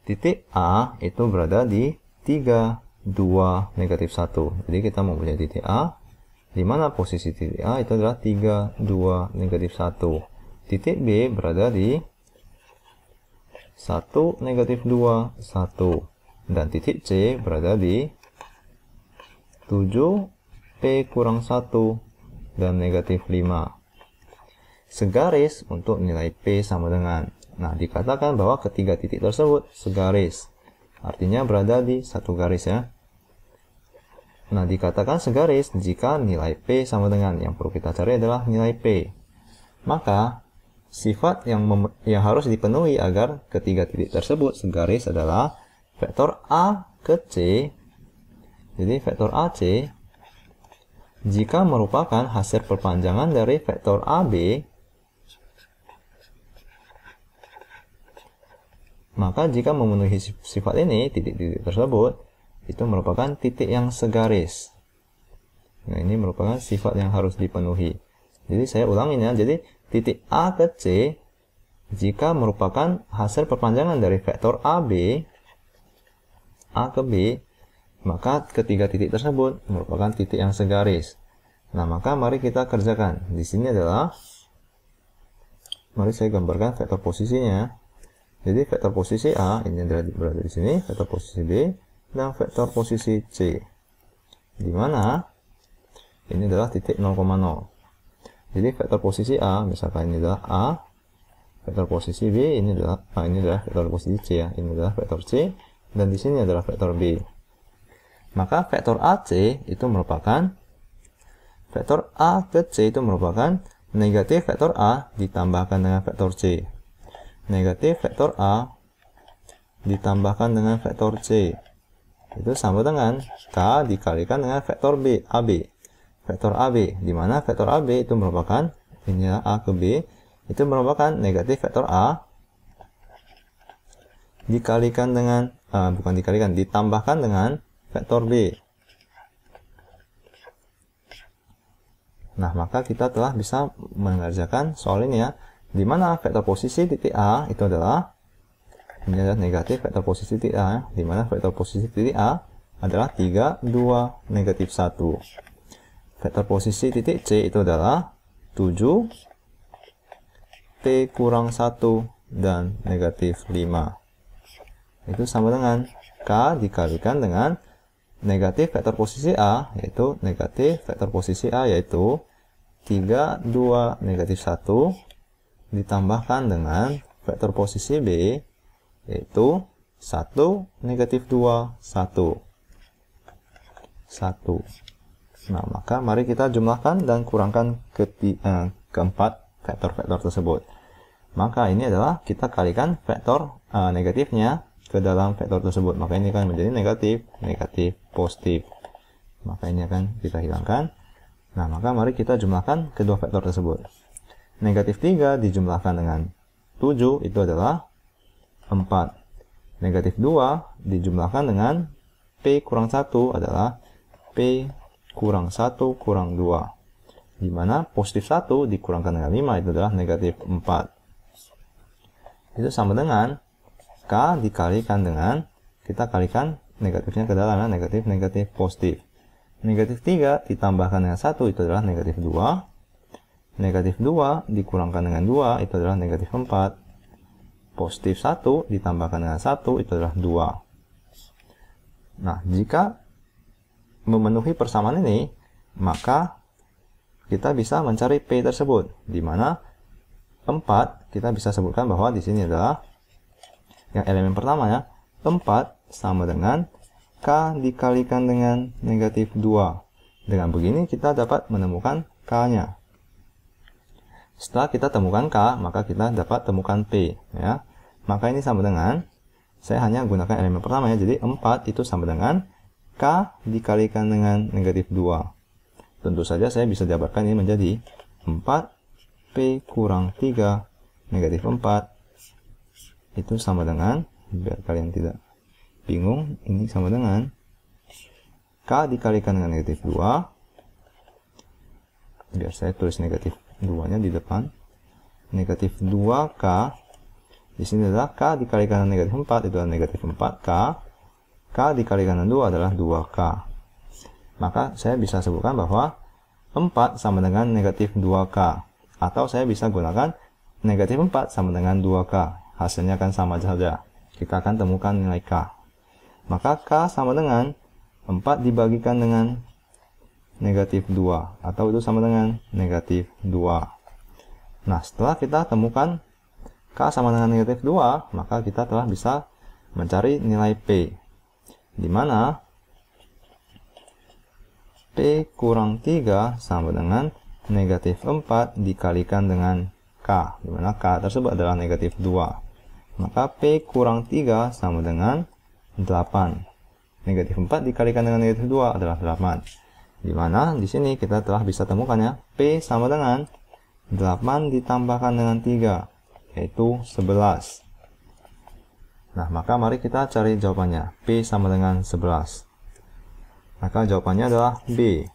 titik A itu berada di 3, 2, negatif 1. Jadi kita mempunyai titik A, di mana posisi titik A itu adalah 3, 2, negatif 1. Titik B berada di 1, negatif 2, 1. Dan titik C berada di 7, P kurang 1, dan negatif 5. Segaris untuk nilai P sama dengan. Nah, dikatakan bahwa ketiga titik tersebut segaris. Artinya berada di satu garis ya. Nah, dikatakan segaris jika nilai P sama dengan. Yang perlu kita cari adalah nilai P. Maka, sifat yang harus dipenuhi agar ketiga titik tersebut segaris adalah vektor A ke C. Jadi, vektor AC, jika merupakan hasil perpanjangan dari vektor AB, maka jika memenuhi sifat ini, titik-titik tersebut, itu merupakan titik yang segaris. Nah, ini merupakan sifat yang harus dipenuhi. Jadi, saya ulangin ya. Jadi, titik A ke C, jika merupakan hasil perpanjangan dari vektor AB, A ke B, maka ketiga titik tersebut merupakan titik yang segaris. Nah, maka mari kita kerjakan. Di sini adalah, mari saya gambarkan vektor posisinya. Jadi, vektor posisi A, ini berada di sini, vektor posisi B, dan vektor posisi C, di mana ini adalah titik 0,0. Jadi vektor posisi A, misalkan ini adalah A, vektor posisi B ini adalah vektor posisi C ya, ini adalah vektor C, dan di sini adalah vektor B. Maka vektor AC itu merupakan vektor A ke C itu merupakan negatif vektor A ditambahkan dengan vektor C. Negatif vektor A ditambahkan dengan vektor C. Itu sama dengan K dikalikan dengan vektor B, AB. Vektor AB, di mana vektor AB itu merupakan, ini A ke B, itu merupakan negatif vektor A dikalikan dengan, ditambahkan dengan vektor B. Nah, maka kita telah bisa mengerjakan soal ini ya, di mana vektor posisi titik A itu adalah, ini adalah negatif vektor posisi titik A, di mana vektor posisi titik A adalah 3, 2, negatif 1. Vektor posisi titik C itu adalah 7, P kurang 1, dan negatif 5. Itu sama dengan K dikalikan dengan negatif vektor posisi A, yaitu negatif vektor posisi A, yaitu 3, 2, negatif 1, ditambahkan dengan vektor posisi B, yaitu 1, negatif 2, 1. 1. Nah, maka mari kita jumlahkan dan kurangkan keempat vektor-vektor tersebut. Maka ini adalah kita kalikan vektor negatifnya ke dalam vektor tersebut. Maka ini akan menjadi negatif, negatif, positif. Maka ini akan kita hilangkan. Nah, maka mari kita jumlahkan kedua vektor tersebut. Negatif 3 dijumlahkan dengan 7 itu adalah 4. Negatif 2 dijumlahkan dengan P kurang 1 adalah P kurang 1 kurang 2. Di mana positif 1 dikurangkan dengan 5 itu adalah negatif 4. Itu sama dengan K dikalikan dengan, kita kalikan negatifnya ke dalam, negatif, negatif, positif. Negatif 3 ditambahkan dengan 1 itu adalah negatif 2. Negatif 2 dikurangkan dengan 2 itu adalah negatif 4. Positif 1 ditambahkan dengan 1 itu adalah 2. Nah, jika memenuhi persamaan ini, maka kita bisa mencari P tersebut, di mana 4 kita bisa sebutkan bahwa di sini adalah yang elemen pertama ya, 4 sama dengan K dikalikan dengan negatif 2. Dengan begini kita dapat menemukan K-nya. Setelah kita temukan K, maka kita dapat temukan P ya. Maka ini sama dengan, saya hanya gunakan elemen pertama ya, jadi 4 itu sama dengan K dikalikan dengan negatif 2. Tentu saja saya bisa jabarkan ini menjadi 4 P kurang 3 negatif 4 itu sama dengan, biar kalian tidak bingung, ini sama dengan K dikalikan dengan negatif 2. Biar saya tulis negatif 2 nya di depan. Negatif 2K Di sini adalah K dikalikan dengan negatif 4, itu adalah negatif 4K. K dikalikan dengan 2 adalah 2K. Maka saya bisa sebutkan bahwa 4 sama dengan negatif 2K. Atau saya bisa gunakan negatif 4 sama dengan 2K. Hasilnya akan sama saja. Kita akan temukan nilai K. Maka K sama dengan 4 dibagikan dengan negatif 2. Atau itu sama dengan negatif 2. Nah, setelah kita temukan K sama dengan negatif 2, maka kita telah bisa mencari nilai P. Di mana P kurang 3 sama dengan negatif 4 dikalikan dengan K. Di mana K tersebut adalah negatif 2. Maka P kurang 3 sama dengan 8. Negatif 4 dikalikan dengan negatif 2 adalah 8. Di mana di sini kita telah bisa temukan ya, P sama dengan 8 ditambahkan dengan 3. Yaitu 11. Nah, maka mari kita cari jawabannya. P sama dengan 11. Maka jawabannya adalah B.